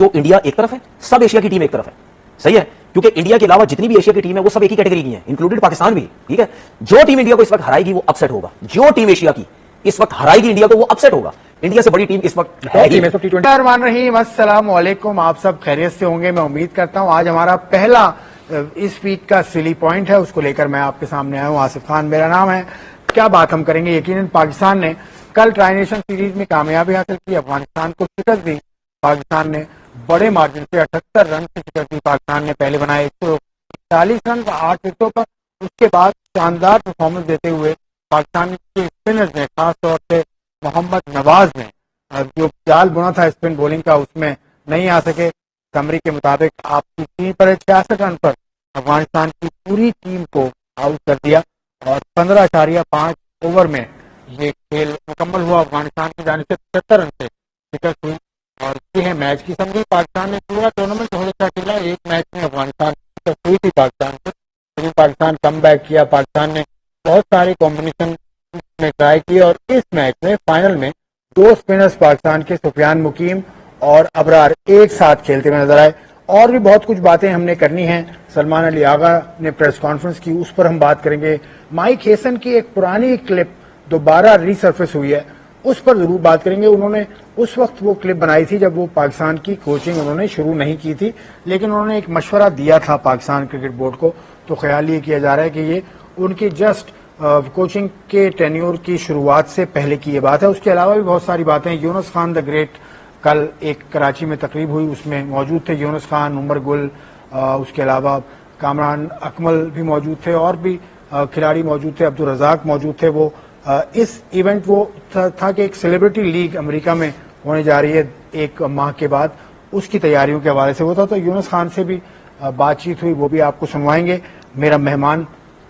तो इंडिया एक तरफ है, सब एशिया की टीम एक तरफ है, सही है, क्योंकि इंडिया के अलावा जितनी भी एशिया की टीम है वो सब एक ही कैटेगरी की है, इंक्लूडेड पाकिस्तान भी, ठीक है। जो टीम इंडिया को इस वक्त हराएगी वो अपसेट होगा, जो टीम एशिया की इस वक्त हराएगी इंडिया को वो अपसेट होगा। इंडिया से बड़ी टीम इस वक्त है ही। अस्सलाम वालेकुम, आप सब खैरियत से होंगे मैं उम्मीद करता हूं। आज हमारा पहला इस वीक का सिली पॉइंट है, उसको लेकर मैं आपके सामने आया हूं। आसिफ खान मेरा नाम है। क्या बात हम करेंगे, यकीनन पाकिस्तान ने कल ट्राई नेशन सीरीज में कामयाबी हासिल की, अफगानिस्तान को शिकस्त दी। पाकिस्तान ने बड़े मार्जिन से 78 रन से शिकस्त दी। पाकिस्तान ने पहले बनाए 140 रन 8 विकेटों पर। उसके बाद शानदार परफॉर्मेंस देते हुए पाकिस्तान के स्पिनर्स ने, खासतौर से मोहम्मद नवाज ने जो जाल बुना था स्पिन बॉलिंग का उसमें नहीं आ सके। समरी के मुताबिक आपकी टीम पर 66 रन पर अफगानिस्तान की पूरी टीम को आउट कर दिया और 15.5 ओवर में ये खेल मुकम्मल हुआ। अफगानिस्तान की जानिब से 75 रन से शिकस्त हुई और ये है मैच की समझी। पाकिस्तान ने पूरा टूर्नामेंट बहुत अच्छा खेला। एक मैच में अफगानिस्तान की हुई थी पाकिस्तान से, लेकिन पाकिस्तान कम बैक किया। पाकिस्तान ने बहुत सारी कॉम्बिनेशन में ट्राई की और इस मैच में फाइनल में दो स्पिनर्स पाकिस्तान के सुफियान मुकीम और अबरार एक साथ खेलते हुए नजर आए। और भी बहुत कुछ बातें हमने करनी है। सलमान अली आगा ने प्रेस कॉन्फ्रेंस की, उस पर हम बात करेंगे। माइक हेसन की एक पुरानी क्लिप दोबारा रीसर्फेस हुई है, उस पर जरूर बात करेंगे। उन्होंने उस वक्त वो क्लिप बनाई थी जब वो पाकिस्तान की कोचिंग उन्होंने शुरू नहीं की थी, लेकिन उन्होंने एक मशवरा दिया था पाकिस्तान क्रिकेट बोर्ड को। तो ख्याल ये किया जा रहा है कि ये उनकी जस्ट कोचिंग के टेन्योर की शुरुआत से पहले की ये बात है। उसके अलावा भी बहुत सारी बातें। यूनुस खान द ग्रेट, कल एक कराची में तकरीब हुई, उसमें मौजूद थे यूनुस खान, उमर गुल, उसके अलावा कामरान अकमल भी मौजूद थे और भी खिलाड़ी मौजूद थे, अब्दुल रजाक मौजूद थे। वो इस इवेंट वो था कि एक सेलिब्रिटी लीग अमेरिका में होने जा रही है 1 माह के बाद, उसकी तैयारियों के हवाले से वो था। तो यूनुस खान से भी बातचीत हुई, वो भी आपको सुनवाएंगे। मेरा मेहमान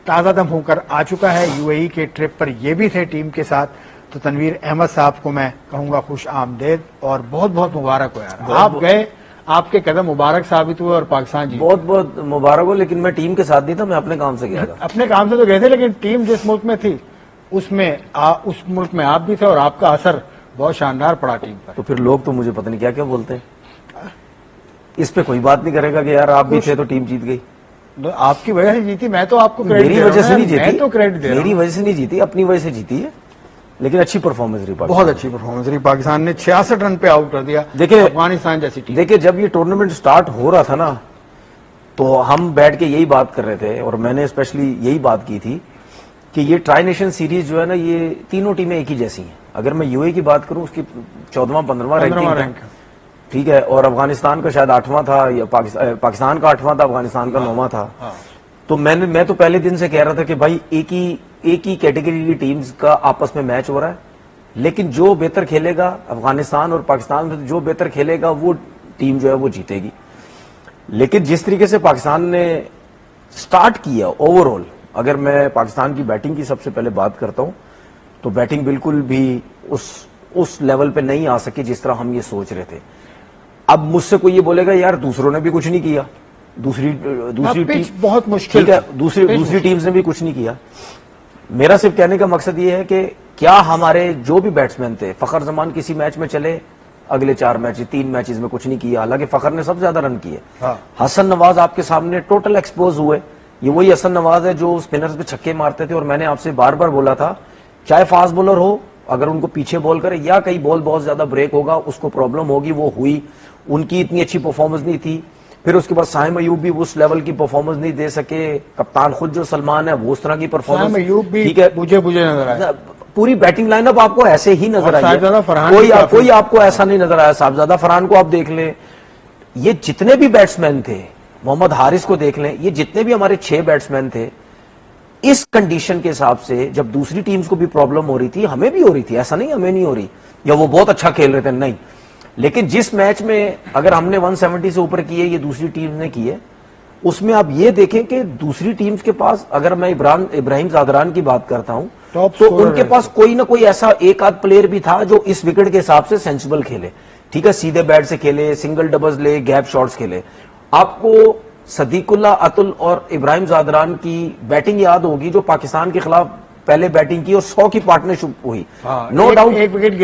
ताज़ा दम होकर आ चुका है, यूएई के ट्रिप पर ये भी थे टीम के साथ। तो तनवीर अहमद साहब को मैं कहूंगा खुश आमदेद और बहुत बहुत मुबारक हो यार। आप गए, आपके कदम मुबारक साबित हुए और पाकिस्तान जी बहुत बहुत मुबारक हो। लेकिन मैं टीम के साथ नहीं था, मैं अपने काम से गया था। अपने काम से तो गए थे, लेकिन टीम जिस मुल्क में थी उसमें उस मुल्क में आप भी थे और आपका असर बहुत शानदार पड़ा टीम पर। तो फिर लोग तो मुझे पता नहीं क्या क्या बोलते हैं। इस पे कोई बात नहीं करेगा कि यार आप भी थे तो टीम जीत गई। आपकी वजह से जीती, मैं तो आपको क्रेडिट मेरी वजह से नहीं जीती, मैं तो क्रेडिट दे रहा हूं। मेरी वजह से नहीं जीती, अपनी वजह से जीती है। लेकिन अच्छी परफॉर्मेंस रही, बहुत अच्छी परफॉर्मेंस रही। पाकिस्तान ने 66 रन पे आउट कर दिया देखिए अफगानिस्तान जैसी टीम। देखिए जब ये टूर्नामेंट स्टार्ट हो रहा था ना, तो हम बैठ के यही बात कर रहे थे और मैंने स्पेशली यही बात की थी कि ये ट्राई नेशन सीरीज जो है ना, ये तीनों टीमें एक ही जैसी हैं। अगर मैं यूएई की बात करूं, उसकी 14वां 15वां रैंक, ठीक है, और अफगानिस्तान का शायद 8वां था, या पाकिस्तान का 8वां था, अफगानिस्तान का 9वां था। तो मैं तो पहले दिन से कह रहा था कि भाई एक ही कैटेगरी की टीम्स का आपस में मैच हो रहा है, लेकिन जो बेहतर खेलेगा, अफगानिस्तान और पाकिस्तान में जो बेहतर खेलेगा वो टीम जो है वो जीतेगी। लेकिन जिस तरीके से पाकिस्तान ने स्टार्ट किया ओवरऑल, अगर मैं पाकिस्तान की बैटिंग की सबसे पहले बात करता हूं, तो बैटिंग बिल्कुल भी उस लेवल पे नहीं आ सकी जिस तरह हम ये सोच रहे थे। अब मुझसे कोई ये बोलेगा यार दूसरों ने भी कुछ नहीं किया, दूसरी टीम बहुत मुश्किल, ठीक है, दूसरी टीम्स ने भी कुछ नहीं किया। मेरा सिर्फ कहने का मकसद ये है कि क्या हमारे जो भी बैट्समैन थे, फखर जमान किसी मैच में चले, अगले 4 मैच 3 मैचेस में कुछ नहीं किया, हालांकि फखर ने सबसे ज्यादा रन किए। हसन नवाज आपके सामने टोटल एक्सपोज हुए। ये वही हसन नवाज है जो स्पिनर्स पे छक्के मारते थे, और मैंने आपसे बार बार बोला था चाहे फास्ट बॉलर हो, अगर उनको पीछे बॉल करे या कई बॉल बहुत ज्यादा ब्रेक होगा उसको प्रॉब्लम होगी। वो हुई, उनकी इतनी अच्छी परफॉर्मेंस नहीं थी। फिर उसके बाद साहिम अयूब भी उस लेवल की परफॉर्मेंस नहीं दे सके। कप्तान खुद जो सलमान है वो उस तरह की परफॉर्मेंस, ठीक है, मुझे नजर आया। पूरी बैटिंग लाइनअप आपको ऐसे ही नजर आई, कोई आपको ऐसा नहीं नजर आया। साहबजादा फरहान को आप देख लें, ये जितने भी बैट्समैन थे, मोहम्मद हारिस को देख लें, ये जितने भी हमारे 6 बैट्समैन थे, इस कंडीशन के हिसाब से जब दूसरी टीम्स को भी प्रॉब्लम हो रही थी, हमें भी हो रही थी, ऐसा नहीं हमें नहीं हो रही, या वो बहुत अच्छा खेल रहे थे, नहीं। लेकिन जिस मैच में अगर हमने 170 से ऊपर किए, ये दूसरी टीम ने किए, उसमें आप ये देखें कि दूसरी टीम्स के पास, अगर मैं इब्राहिम जादरान की बात करता हूं, तो उनके पास कोई ना कोई ऐसा एक आध प्लेयर भी था जो इस विकेट के हिसाब से सेंसिबल खेले, ठीक है, सीधे बैट से खेले, सिंगल डबल्स ले, गैप शॉट्स खेले। आपको सदीकुल्ला, अतुल और इब्राहिम जादरान की बैटिंग याद होगी जो पाकिस्तान के खिलाफ पहले बैटिंग की और 100 की पार्टनरशिप हुई। नो डाउट, एक विकेट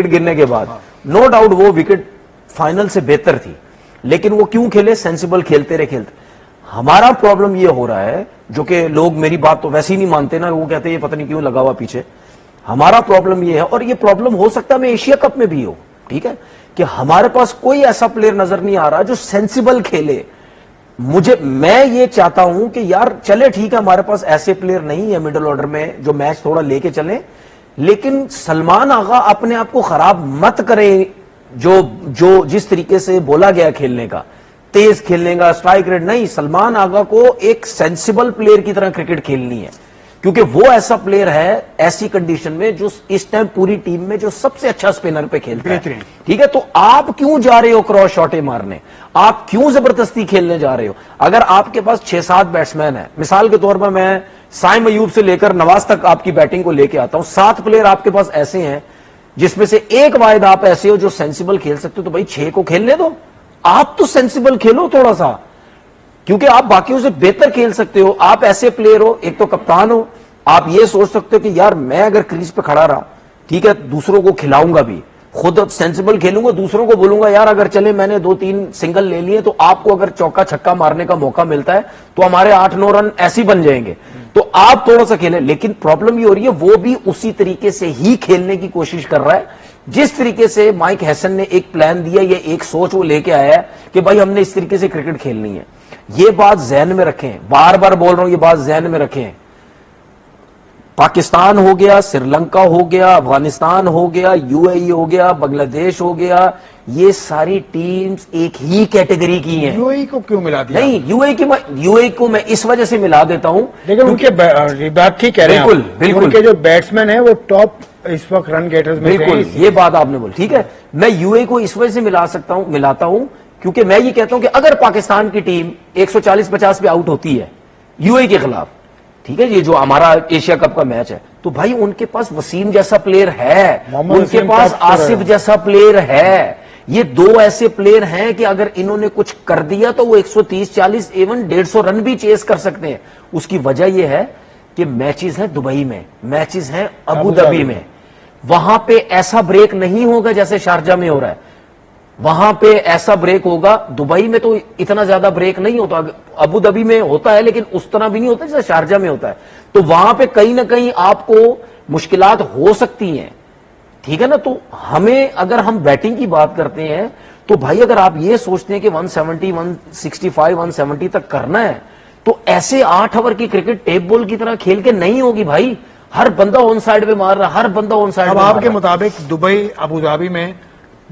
गिरने के बाद नो डाउट वो विकेट फाइनल से बेहतर थी, लेकिन वो क्यों खेले? सेंसिबल खेलते रहे खेलते। हमारा प्रॉब्लम ये हो रहा है, जो कि लोग मेरी बात तो वैसे ही नहीं मानते ना, वो कहते हैं ये पता नहीं क्यों लगा हुआ पीछे। हमारा प्रॉब्लम ये है, और ये प्रॉब्लम हो सकता है मैं एशिया कप में भी हो, ठीक है, कि हमारे पास कोई ऐसा प्लेयर नजर नहीं आ रहा जो सेंसिबल खेले। मैं ये चाहता हूं कि यार चले ठीक है, हमारे पास ऐसे प्लेयर नहीं है मिडिल ऑर्डर में जो मैच थोड़ा लेके चले, लेकिन सलमान आगा अपने आप को खराब मत करें। जो जिस तरीके से बोला गया खेलने का, तेज खेलने का, स्ट्राइक रेट नहीं, सलमान आगा को एक सेंसिबल प्लेयर की तरह क्रिकेट खेलनी है, क्योंकि वो ऐसा प्लेयर है ऐसी कंडीशन में जो इस टाइम पूरी टीम में जो सबसे अच्छा स्पिनर पे खेलता है, ठीक है। तो आप क्यों जा रहे हो क्रॉस शॉटे मारने? आप क्यों जबरदस्ती खेलने जा रहे हो? अगर आपके पास 6-7 बैट्समैन है, मिसाल के तौर पर मैं साइम अयूब से लेकर नवाज तक आपकी बैटिंग को लेके आता हूं, 7 प्लेयर आपके पास ऐसे हैं जिसमें से एक वाहिद आप ऐसे हो जो सेंसिबल खेल सकते हो, तो भाई 6 को खेलने दो। आप तो सेंसिबल खेलो थोड़ा सा, क्योंकि आप बाकियों से बेहतर खेल सकते हो। आप ऐसे प्लेयर हो, एक तो कप्तान हो, आप ये सोच सकते हो कि यार मैं अगर क्रीज पे खड़ा रहा, ठीक है, दूसरों को खिलाऊंगा भी, खुद सेंसिबल खेलूंगा, दूसरों को बोलूंगा यार अगर चले मैंने 2-3 सिंगल ले लिए, तो आपको अगर चौका छक्का मारने का मौका मिलता है तो हमारे 8-9 रन ऐसे बन जाएंगे, तो आप थोड़ा सा खेलें। लेकिन प्रॉब्लम ये हो रही है, वो भी उसी तरीके से ही खेलने की कोशिश कर रहा है जिस तरीके से माइक हैसन ने एक प्लान दिया, ये एक सोच वो लेके आया है कि भाई हमने इस तरीके से क्रिकेट खेलनी है। ये बात जहन में रखें, बार बार बोल रहा हूं, ये बात जहन में रखें। पाकिस्तान हो गया, श्रीलंका हो गया, अफगानिस्तान हो गया, यूएई हो गया, बांग्लादेश हो गया, ये सारी टीम्स एक ही कैटेगरी की हैं। यूएई को क्यों मिला दिया? नहीं, यूएई को मैं इस वजह से मिला देता हूं, लेकिन उनके बात ठीक कह रहे हैं, बिल्कुल उनके जो बैट्समैन हैं वो टॉप इस वक्त रन गेटर्स में बिल्कुल, ये बात आपने बोली, ठीक है। मैं यूएई को इस वजह से मिलाता हूं क्योंकि मैं ये कहता हूं कि अगर पाकिस्तान की टीम 140-50 पे आउट होती है यूएई के खिलाफ, ठीक है, ये जो हमारा एशिया कप का मैच है, तो भाई उनके पास वसीम जैसा प्लेयर है, उनके पास आसिफ जैसा प्लेयर है। ये 2 ऐसे प्लेयर हैं कि अगर इन्होंने कुछ कर दिया तो वो 130-40 इवन 150 रन भी चेस कर सकते हैं। उसकी वजह यह है कि मैचेस हैं दुबई में, मैचेस हैं अबू धाबी में, वहां पे ऐसा ब्रेक नहीं होगा जैसे शारजा में हो रहा है। वहां पे ऐसा ब्रेक होगा, दुबई में तो इतना ज्यादा ब्रेक नहीं होता, अबू धाबी में होता है लेकिन उस तरह भी नहीं होता जैसे शारजा में होता है। तो वहां पे कहीं ना कहीं आपको मुश्किलात हो सकती हैं, ठीक है ना। तो हमें, अगर हम बैटिंग की बात करते हैं, तो भाई अगर आप ये सोचते हैं कि 170, 165, 170 तक करना है, तो ऐसे 8 ओवर की क्रिकेट टेप बॉल की तरह खेल के नहीं होगी भाई। हर बंदा ऑन साइड पे मार रहा, हर बंदा ऑन साइड। अब आपके मुताबिक दुबई अबू धाबी में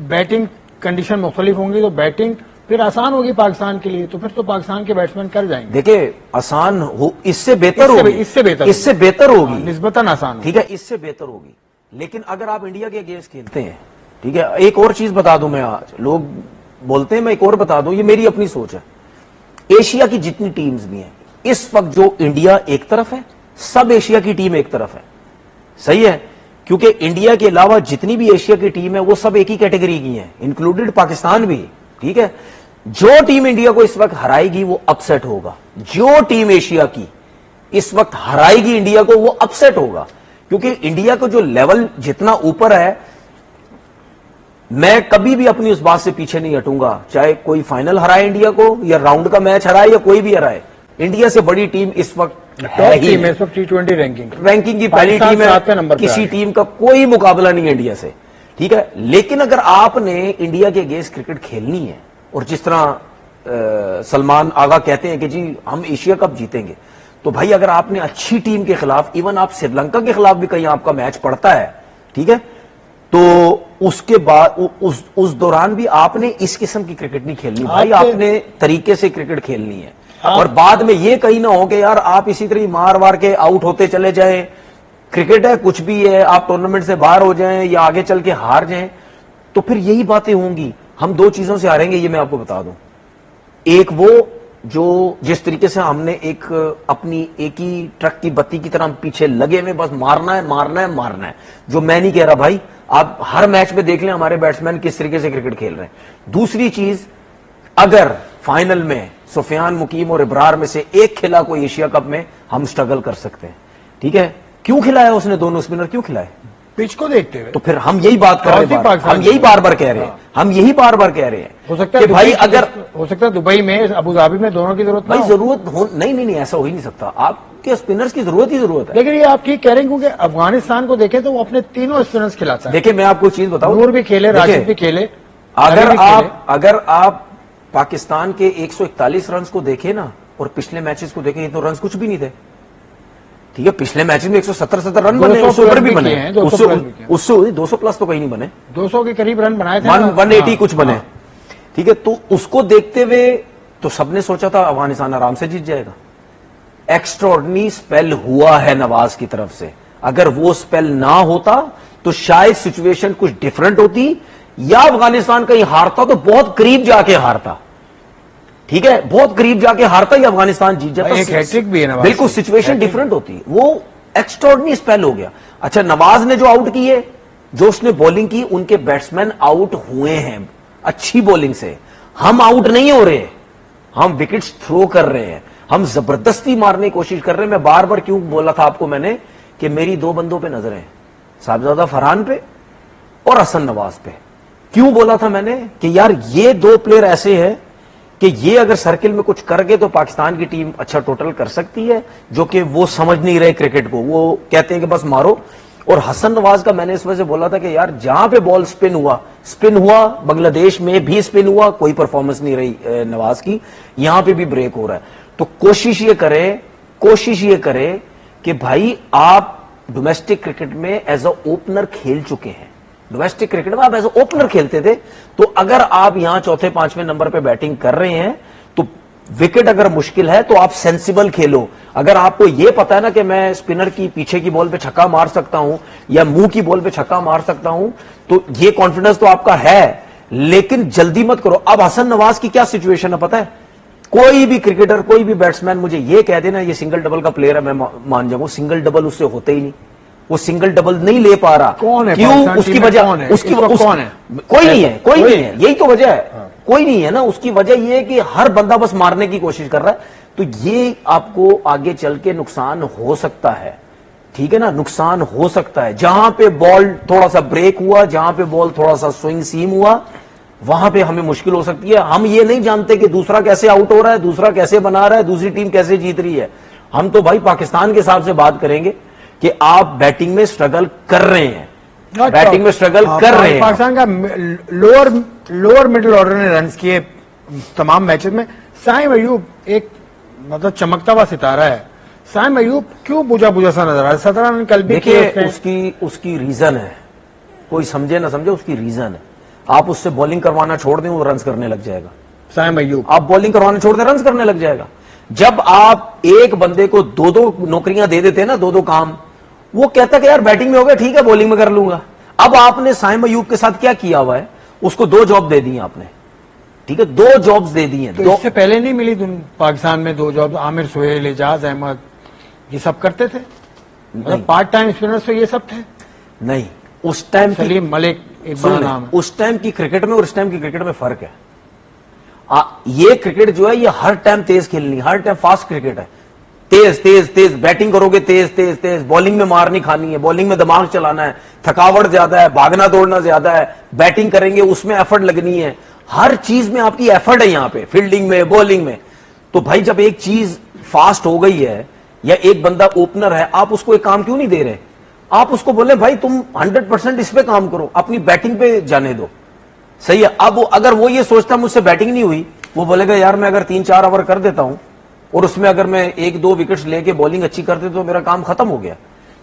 बैटिंग कंडीशन मुख्तलिफ होंगी, तो बैटिंग फिर आसान होगी पाकिस्तान के लिए, तो फिर तो पाकिस्तान के बैट्समैन कर जाएंगे। देखिए आसान हो, इससे बेहतर होगी, इससे बेहतर होगी, निस्बतन आसान, ठीक है, इससे बेहतर होगी। लेकिन अगर आप इंडिया के अगेंस्ट खेलते हैं, ठीक है, एक और चीज बता दूं मैं, आज लोग बोलते हैं, मैं एक और बता दूं, ये मेरी अपनी सोच है। एशिया की जितनी टीम्स भी हैं इस वक्त, जो इंडिया एक तरफ है, सब एशिया की टीम एक तरफ है, सही है, क्योंकि इंडिया के अलावा जितनी भी एशिया की टीम है वो सब एक ही कैटेगरी की हैं, इंक्लूडेड पाकिस्तान भी, ठीक है। जो टीम इंडिया को इस वक्त हराएगी वो अपसेट होगा, जो टीम एशिया की इस वक्त हराएगी इंडिया को वो अपसेट होगा, क्योंकि इंडिया को जो लेवल जितना ऊपर है, मैं कभी भी अपनी उस बात से पीछे नहीं हटूंगा, चाहे कोई फाइनल हराए इंडिया को या राउंड का मैच हराए या कोई भी हराए, इंडिया से बड़ी टीम इस वक्त है ही टीम है, इस वक्त T20 रैंकिंग की पहली टीम है, नंबर किसी टीम का कोई मुकाबला नहीं है इंडिया से, ठीक है। लेकिन अगर आपने इंडिया के अगेंस्ट क्रिकेट खेलनी है, और जिस तरह सलमान आगा कहते हैं कि जी हम एशिया कप जीतेंगे, तो भाई अगर आपने अच्छी टीम के खिलाफ, इवन आप श्रीलंका के खिलाफ भी कहीं आपका मैच पड़ता है, ठीक है, तो उसके बाद उस दौरान भी आपने इस किस्म की क्रिकेट नहीं खेलनी भाई, आपने तरीके से क्रिकेट खेलनी है। और बाद में ये कहीं ना हो कि यार आप इसी तरह मार वार के आउट होते चले जाएं, क्रिकेट है, कुछ भी है, आप टूर्नामेंट से बाहर हो जाएं या आगे चल के हार जाएं, तो फिर यही बातें होंगी। हम 2 चीजों से हारेंगे, ये मैं आपको बता दूं। एक वो जो जिस तरीके से हमने एक अपनी एक ही ट्रक की बत्ती की तरह पीछे लगे हुए, बस मारना है मारना है मारना है, जो मैं नहीं कह रहा भाई, आप हर मैच में देख लें हमारे बैट्समैन किस तरीके से क्रिकेट खेल रहे हैं। दूसरी चीज, अगर फाइनल में सुफियान, मुकीम और इब्रार में से एक खिला कोई एशिया कप में, हम स्ट्रगल कर सकते हैं, ठीक है। क्यों खिलाया उसने दोनों स्पिनर, क्यों खिलाए? पिच को देखते हुए तो फिर हम यही बात कर रहे चौथी हैं, पाकिस्तान हम यही बार बार कह रहे हैं, हम यही बार बार कह रहे हैं हो सकता है कि भाई दुबई- अगर हो सकता है दुबई में, अबू धाबी में दोनों की जरूरत ना भाई हो। जरूरत हो, नहीं नहीं नहीं, ऐसा हो ही नहीं सकता। आपके स्पिनर्स की जरूरत ही जरूरत है। लेकिन ये आप ठीक कह रहे हैं, क्योंकि अफगानिस्तान को देखें तो वो अपने तीनों स्पिनर्स खिलाता है। देखिए मैं आपको चीज बताऊं, नूर भी खेले, देखिए, राशिद भी खेले, अगर अली भी खेले। अगर आप पाकिस्तान के 141 रन को देखें ना और पिछले मैचेस को देखें, तो रन कुछ भी नहीं थे। ठीक है, पिछले मैच में 170 रन बने, 200 उससे ऊपर भी प्लस बने, किए हैं, 200 प्लस भी किए हैं। उससे 200 प्लस तो कहीं नहीं बने, 200 के करीब रन बनाए थे ना। 180 कुछ बने। हाँ। ठीक है, तो उसको देखते हुए तो सबने सोचा था अफगानिस्तान आराम से जीत जाएगा। एक्स्ट्राऑर्डिनरी स्पेल हुआ है नवाज की तरफ से, अगर वो स्पेल ना होता तो शायद सिचुएशन कुछ डिफरेंट होती, या अफगानिस्तान कहीं हारता तो बहुत करीब जाके हारता। ठीक है, बहुत करीब जाके हारता या अफगानिस्तान जीत जाता। एक हैट्रिक भी है नवाज बिल्कुल की। Situation hat trick. डिफरेंट होती, वो एक्स्ट्राऑर्डिनरी स्पेल हो गया। अच्छा, नवाज ने जो आउट किए, जो उसने बॉलिंग की, उनके बैट्समैन आउट हुए हैं अच्छी बॉलिंग से। हम आउट नहीं हो रहे, हम विकेट्स थ्रो कर रहे हैं, हम जबरदस्ती मारने की कोशिश कर रहे हैं। मैं बार बार क्यों बोला था आपको मैंने कि मेरी दो बंदों पे नजरें हैं, साहबजादा फरहान पे और हसन नवाज पे। क्यों बोला था मैंने कि यार ये दो प्लेयर ऐसे हैं कि ये अगर सर्किल में कुछ कर गए तो पाकिस्तान की टीम अच्छा टोटल कर सकती है, जो कि वो समझ नहीं रहे क्रिकेट को, वो कहते हैं कि बस मारो। और हसन नवाज का मैंने इस वजह से बोला था कि यार जहां पे बॉल स्पिन हुआ, बांग्लादेश में भी स्पिन हुआ, कोई परफॉर्मेंस नहीं रही नवाज की, यहां पे भी ब्रेक हो रहा है। तो कोशिश ये करें कि भाई आप डोमेस्टिक क्रिकेट में एज अ ओपनर खेल चुके हैं, डोमेस्टिक क्रिकेट में आप एज अ ओपनर खेलते थे, तो अगर आप यहां चौथे पांचवें नंबर पे बैटिंग कर रहे हैं तो विकेट अगर मुश्किल है तो आप सेंसिबल खेलो। अगर आपको यह पता है ना कि मैं स्पिनर की पीछे की बॉल पे छक्का मार सकता हूं या मुंह की बॉल पे छक्का मार सकता हूं, तो ये कॉन्फिडेंस तो आपका है, लेकिन जल्दी मत करो। अब हसन नवाज की क्या सिचुएशन है पता है, कोई भी क्रिकेटर, कोई भी बैट्समैन मुझे ये कह देना ये सिंगल डबल का प्लेयर है, मैं मान जाऊंगा, सिंगल डबल उससे होते ही नहीं, वो सिंगल डबल नहीं ले पा रहा। कौन है क्यों? पाकिस्तान उसकी टीम में वजह कौन है? उसकी इस वक्त कौन है? कोई नहीं है, कोई कोई नहीं है, यही तो वजह है। कोई नहीं है ना, उसकी वजह यह है कि हर बंदा बस मारने की कोशिश कर रहा है, तो ये आपको आगे चल के नुकसान हो सकता है। ठीक है ना, नुकसान हो सकता है। जहां पे बॉल थोड़ा सा ब्रेक हुआ, जहां पे बॉल थोड़ा सा स्विंग सीम हुआ, वहां पे हमें मुश्किल हो सकती है। हम ये नहीं जानते कि दूसरा कैसे आउट हो रहा है, दूसरा कैसे बना रहा है, दूसरी टीम कैसे जीत रही है। हम तो भाई पाकिस्तान के हिसाब से बात करेंगे कि आप बैटिंग में स्ट्रगल कर रहे हैं, बैटिंग में स्ट्रगल कर रहे हैं। पाकिस्तान का लोअर मिडिल ऑर्डर ने रन किए तमाम मैचेस में। साइम अयूब एक मतलब चमकता हुआ सितारा है। साइम अयूब क्यों बुझा बुझा सा नजर आ रहा है? 17 रन कल भी किए देखिए उसने। उसकी रीजन है, कोई समझे ना समझे, उसकी रीजन है। आप उससे बॉलिंग करवाना छोड़ दें, वो रन करने लग जाएगा। साइम अयूब आप बॉलिंग करवाना छोड़ दें, रन करने लग जाएगा। जब आप एक बंदे को दो दो नौकरियां दे देते हैं ना, दो दो काम, वो कहता कि यार बैटिंग में हो गया, ठीक है बॉलिंग में कर लूंगा। अब आपने साइम अयूब के साथ क्या किया हुआ है, उसको 2 जॉब दे दी आपने। ठीक है, 2 जॉब्स दे दी हैं। तो इससे पहले नहीं मिली पाकिस्तान में 2 जॉब? आमिर सुहेल, एजाज अहमद, ये सब करते थे, मतलब पार्ट टाइम स्पिनर्स तो ये सब थे। नहीं, उस टाइम सलीम मलिक एक बड़ा नाम है। उस टाइम की क्रिकेट में और इस टाइम की क्रिकेट में फर्क है। ये क्रिकेट जो है ये हर टाइम तेज खेलनी, हर टाइम फास्ट क्रिकेट है। तेज तेज तेज बैटिंग करोगे, तेज तेज तेज बॉलिंग में मार नहीं खानी है, बॉलिंग में दिमाग चलाना है, थकावट ज्यादा है, भागना दौड़ना ज्यादा है, बैटिंग करेंगे उसमें एफर्ट लगनी है, हर चीज में आपकी एफर्ट है यहां पे, फील्डिंग में, बॉलिंग में। तो भाई जब एक चीज फास्ट हो गई है या एक बंदा ओपनर है, आप उसको एक काम क्यों नहीं दे रहे? आप उसको बोले भाई तुम 100% इस पे काम करो, अपनी बैटिंग पे जाने दो। सही है। अब अगर वो ये सोचता मुझसे बैटिंग नहीं हुई, वो बोलेगा यार मैं अगर 3-4 ओवर कर देता हूं और उसमें अगर मैं 1-2 विकेट्स लेके बॉलिंग अच्छी कर देता तो मेरा काम खत्म हो गया।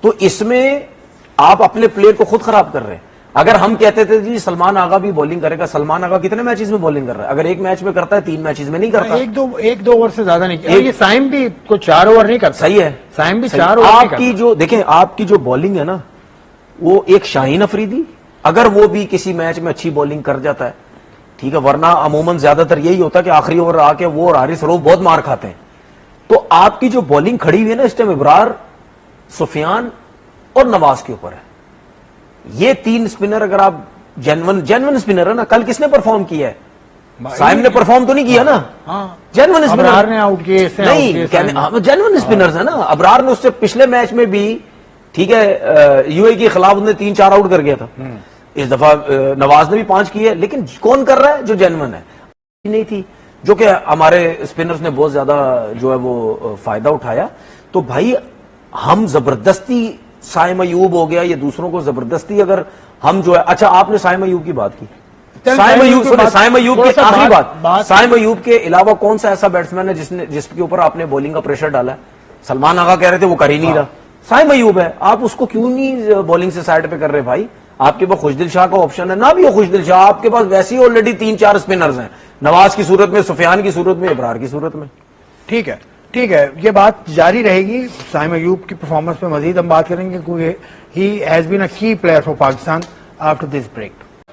तो इसमें आप अपने प्लेयर को खुद खराब कर रहे हैं। अगर हम कहते थे जी सलमान आगा भी बॉलिंग करेगा, सलमान आगा कितने मैचेस में बॉलिंग कर रहा है? अगर एक मैच में करता है, 3 मैचेस में नहीं करता। एक दो ओवर से ज्यादा नहीं किया। ये साइम भी को 4 ओवर नहीं करता। सही है, साइम भी सही। 4 ओवर नहीं आपकी जो देखें, आपकी जो बॉलिंग है ना, वो एक शाहीन अफरीदी अगर वो भी किसी मैच में अच्छी बॉलिंग कर जाता है, ठीक है, वरना अमूमन ज्यादातर यही होता है कि आखिरी ओवर आके वो और हारिस रऊफ बहुत मार खाते हैं। तो आपकी जो बॉलिंग खड़ी हुई है ना इस टाइम, इब्रार, सुफियान और नवाज के ऊपर है। ये 3 स्पिनर अगर आप जेन्युइन स्पिनर है ना, कल किसने परफॉर्म किया है? साइम ने परफॉर्म तो नहीं किया ना। जेन्युइन स्पिनर अबरार ने आउट किए, नहीं, जेन्युइन स्पिनर्स है ना। अबरार ने उससे पिछले मैच में भी ठीक है, यूए के खिलाफ उसने 3-4 आउट कर गया था। इस दफा नवाज ने भी 5 किए, लेकिन कौन कर रहा है? जो जेन्युइन है। नहीं थी, जो कि हमारे स्पिनर्स ने बहुत ज्यादा जो है वो फायदा उठाया। तो भाई हम जबरदस्ती साइम अयूब हो गया, ये दूसरों को जबरदस्ती अगर हम जो है, अच्छा आपने साइम अयूब की बात की, साइम अयूब की आखिरी बात, साइम अयूब के अलावा कौन सा ऐसा बैट्समैन है जिसके ऊपर आपने बॉलिंग का प्रेशर डाला है? सलमान आगा कह रहे थे वो कर ही नहीं रहा, साइम अयूब है। आप उसको क्यों नहीं बॉलिंग से साइड पे कर रहे भाई? आपके पास खुशदिल शाह का ऑप्शन है, ना भी हो खुशदिल शाह, आपके पास वैसे ही ऑलरेडी 3-4 स्पिनर्स हैं, नवाज की सूरत में, सुफियान की सूरत में, इब्रार की सूरत में। ठीक है, ठीक है, ये बात जारी रहेगी। साइम अयूब की परफॉर्मेंस पे मजीद हम बात करेंगे, क्योंकि he has been a key player for Pakistan after this break.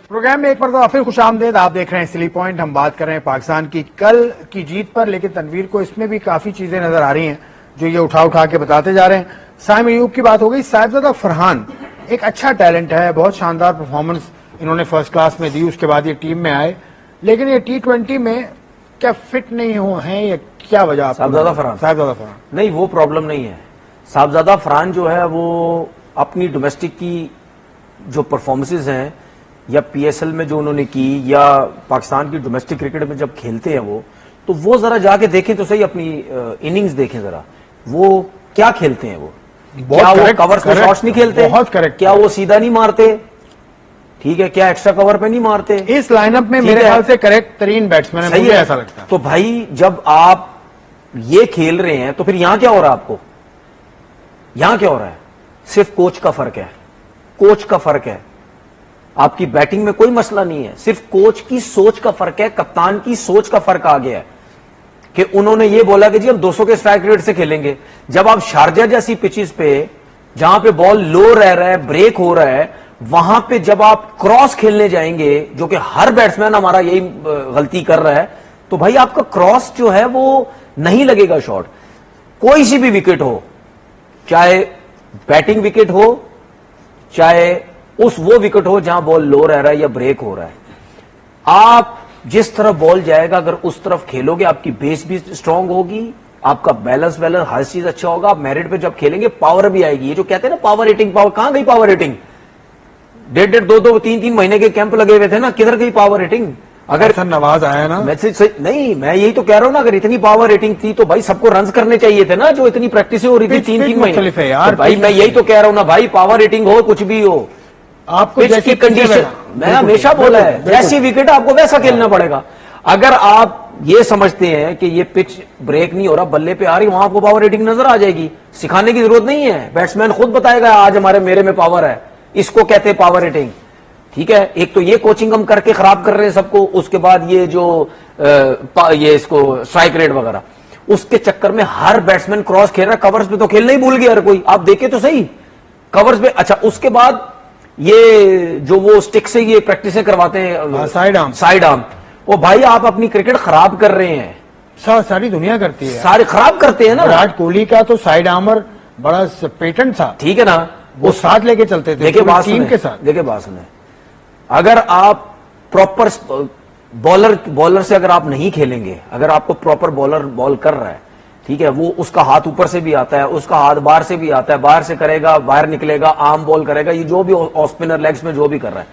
Programme में एक बार फिर खुशामदेद, आप देख रहे हैं सिली पॉइंट। हम बात कर रहे हैं पाकिस्तान की कल की जीत पर, लेकिन तनवीर को इसमें भी काफी चीजें नजर आ रही हैं जो ये उठा उठा के बताते जा रहे हैं। साइम अयूब की बात हो गई, साहिबजादा फरहान एक अच्छा टैलेंट है, बहुत शानदार परफॉर्मेंस इन्होंने फर्स्ट क्लास में दी, उसके बाद ये टीम में आए, लेकिन ये T20 में क्या फिट नहीं हो हैं या क्या वजह? साहिबजादा फरहान नहीं, वो प्रॉब्लम नहीं है। साहिबजादा फरहान जो है वो अपनी डोमेस्टिक की जो परफॉर्मेंसेज हैं या PSL में जो उन्होंने की या पाकिस्तान की डोमेस्टिक क्रिकेट में जब खेलते हैं वो, तो वो जरा जाके देखें तो सही, अपनी इनिंग्स देखें जरा, वो क्या खेलते हैं। वो क्या वो कवर्स में शॉट्स नहीं खेलते? बहुत करेक्ट। क्या वो सीधा नहीं मारते? ठीक है, क्या एक्स्ट्रा कवर पे नहीं मारते? इस लाइनअप में मेरे ख्याल से करेक्ट तरीन बैट्समैन है, मुझे ऐसा लगता है। तो भाई जब आप ये खेल रहे हैं तो फिर यहां क्या हो रहा है? आपको यहां क्या हो रहा है? सिर्फ कोच का फर्क है, कोच का फर्क है। आपकी बैटिंग में कोई मसला नहीं है, सिर्फ कोच की सोच का फर्क है, कप्तान की सोच का फर्क आ गया है कि उन्होंने ये बोला कि जी हम 200 के स्ट्राइक रेट से खेलेंगे। जब आप शारजा जैसी पिचेस पे, जहां पे बॉल लो रह रहा है, ब्रेक हो रहा है, वहां पे जब आप क्रॉस खेलने जाएंगे, जो कि हर बैट्समैन हमारा यही गलती कर रहा है, तो भाई आपका क्रॉस जो है वो नहीं लगेगा शॉट। कोई सी भी विकेट हो, चाहे बैटिंग विकेट हो, चाहे वो विकेट हो जहां बॉल लो रह रहा है या ब्रेक हो रहा है, आप जिस तरफ बॉल जाएगा अगर उस तरफ खेलोगे, आपकी बेस भी स्ट्रांग होगी, आपका बैलेंस हर चीज अच्छा होगा। आप मेरिट पे जब खेलेंगे पावर भी आएगी। ये जो कहते हैं ना पावर हिटिंग, पावर कहां गई? पावर हिटिंग 1.5, 2, 3 महीने के कैंप लगे हुए थे ना, किधर गई पावर हिटिंग? अगर सर नवाज आया ना, नहीं, मैं यही तो कह रहा हूं ना, अगर इतनी पावर रेटिंग थी तो भाई सबको रन्स करने चाहिए थे ना, जो इतनी प्रैक्टिस हो रही थी 3-3 महीने यार। भाई मैं यही तो कह रहा हूं ना भाई, पावर रेटिंग हो कुछ भी हो, आपको जैसी कंडीशन, मैं हमेशा बोला है, जैसी विकेट आपको वैसा खेलना पड़ेगा। अगर आप ये समझते हैं कि ये पिच ब्रेक नहीं हो रहा, बल्ले पे आ रही, वहां आपको पावर रेटिंग नजर आ जाएगी। सिखाने की जरूरत नहीं है, बैट्समैन खुद बताएगा आज मेरे में पावर है, इसको कहते हैं पावर रेटिंग। ठीक है, एक तो ये कोचिंग हम करके खराब कर रहे हैं सबको, उसके बाद ये जो ये इसको स्ट्राइक रेट वगैरह, उसके चक्कर में हर बैट्समैन क्रॉस खेल रहा है, कवर्स पे तो खेलना ही भूल गया हर कोई। आप देखे तो सही कवर्स पे। अच्छा, उसके बाद ये जो वो स्टिक से ये प्रैक्टिसें करवाते हैं, साइड आर्म, वो भाई आप अपनी क्रिकेट खराब कर रहे हैं। सारी दुनिया करती है, सारे खराब करते हैं ना। विराट कोहली का तो साइड आर्मर बड़ा पेटेंट था, ठीक है ना, वो साथ लेके चलते थे टीम के साथ। देखिए बात सुने, अगर आप प्रॉपर बॉलर से अगर आप नहीं खेलेंगे, अगर आपको प्रॉपर बॉलर बॉल कर रहा है, ठीक है, वो उसका हाथ ऊपर से भी आता है, उसका हाथ बाहर से भी आता है, बाहर से करेगा, बाहर निकलेगा, आर्म बॉल करेगा, ये जो भी ऑफ स्पिनर लेग्स में जो भी कर रहा है,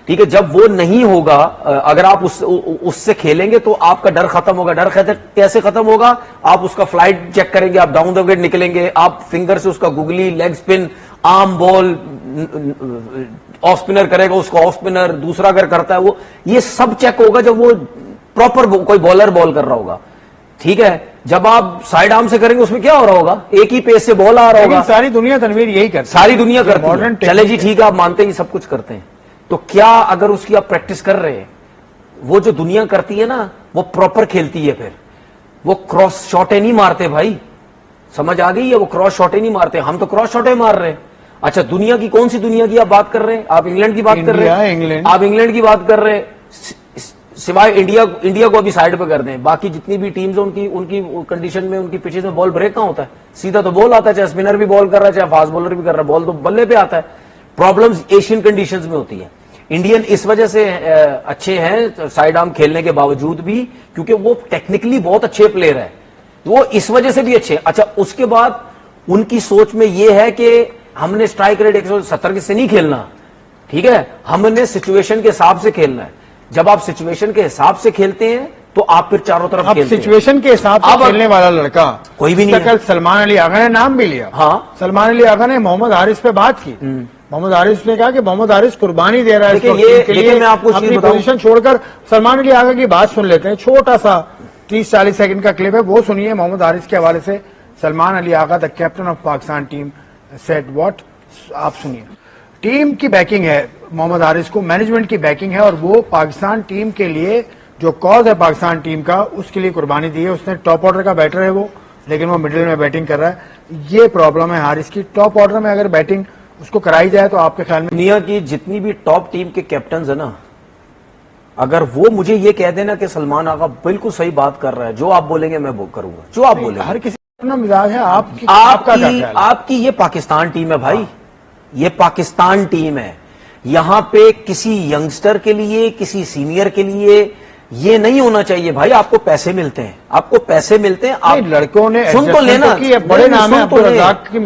ठीक है, जब वो नहीं होगा, अगर आप उससे खेलेंगे तो आपका डर खत्म होगा। डर कैसे खत्म होगा? आप उसका फ्लाइट चेक करेंगे, आप डाउन द विकेट निकलेंगे, आप फिंगर से उसका googly, leg spin, arm ball, off spinner करेगा, उसका ऑफ स्पिनर दूसरा अगर करता है वो, ये सब चेक होगा जब वो प्रॉपर कोई बॉलर बॉल कर रहा होगा। ठीक है, जब आप साइड आर्म से करेंगे उसमें क्या हो रहा होगा? एक ही पेस से बॉल आ रहा होगा। सारी दुनिया तनवीर यही करती है, सारी दुनिया करती है। चले जी ठीक है, आप मानते हैं सब कुछ करते हैं, तो क्या अगर उसकी आप प्रैक्टिस कर रहे हैं, वो जो दुनिया करती है ना, वो प्रॉपर खेलती है, फिर वो क्रॉस शॉटे नहीं मारते भाई, समझ आ गई है? वो क्रॉस शॉटे नहीं मारते, हम तो क्रॉस शॉटे मार रहे हैं। अच्छा, दुनिया की कौन सी दुनिया की आप बात कर रहे हैं? आप इंग्लैंड की बात कर रहे हैं, आप इंग्लैंड की बात कर रहे हैं, सिवाय इंडिया को अभी साइड पे कर दें, बाकी जितनी भी टीम्स हैं उनकी कंडीशन में, उनकी पिचेस में बॉल ब्रेक कहां होता है? सीधा तो बॉल आता है, चाहे स्पिनर भी बॉल कर रहा है, चाहे फास्ट बॉलर भी कर रहा है, बॉल तो बल्ले पे आता है। प्रॉब्लम्स एशियन कंडीशंस में होती है। इंडियन इस वजह से अच्छे हैं साइड आर्म खेलने के बावजूद भी, क्योंकि वो टेक्निकली बहुत अच्छे प्लेयर है, वो इस वजह से भी अच्छे। अच्छा, उसके बाद उनकी सोच में ये है कि हमने स्ट्राइक रेट 170 से नहीं खेलना, ठीक है, हमने सिचुएशन के हिसाब से खेलना है। जब आप सिचुएशन के हिसाब से खेलते हैं तो आप फिर चारों तरफ अब खेलते हैं। सिचुएशन के हिसाब से अब खेलने वाला लड़का कोई भी नहीं है। कल सलमान अली आगा ने नाम भी लिया। हाँ। सलमान अली आगा ने मोहम्मद हारिस पे बात की। मोहम्मद हारिस ने कहा कि मोहम्मद हारिस कुर्बानी दे रहा है देखिए, इस ये- टीम के देखिए, लिए, मैं आपको एक चीज अपनी बताऊं। पोजीशन छोड़कर। सलमान अली आगा की बात सुन लेते हैं, छोटा सा 30-40 सेकंड का क्लिप है, वो सुनिए। मोहम्मद हारिस के हवाले से Salman Ali Agha, the captain of Pakistan team, said what, आप सुनिए। टीम की बैकिंग है मोहम्मद हारिस को, मैनेजमेंट की बैकिंग है, और वो पाकिस्तान टीम के लिए जो कॉज है पाकिस्तान टीम का, उसके लिए कुर्बानी दी है उसने। टॉप ऑर्डर का बैटर है वो, लेकिन वो मिडिल में बैटिंग कर रहा है। ये प्रॉब्लम है हारिस की। टॉप ऑर्डर में अगर बैटिंग उसको कराई जाए तो आपके ख्याल में दुनिया की जितनी भी टॉप टीम के कैप्टन है ना, अगर वो मुझे ये कह देना कि सलमान आगा बिल्कुल सही बात कर रहा है, जो आप बोलेंगे मैं वो करूंगा, जो आप बोलेंगे। हर किसी का अपना मिजाज है। आपका क्या ख्याल है? आपकी ये पाकिस्तान टीम है भाई, ये पाकिस्तान टीम है। यहां पे किसी यंगस्टर के लिए, किसी सीनियर के लिए ये नहीं होना चाहिए भाई। आपको पैसे मिलते हैं, आपको पैसे मिलते हैं, आप नहीं, लड़कों ने सुन तो adjustment लेना, की है, बड़े नहीं, नाम है सुन तो ले। अब्दुल रज़ाक की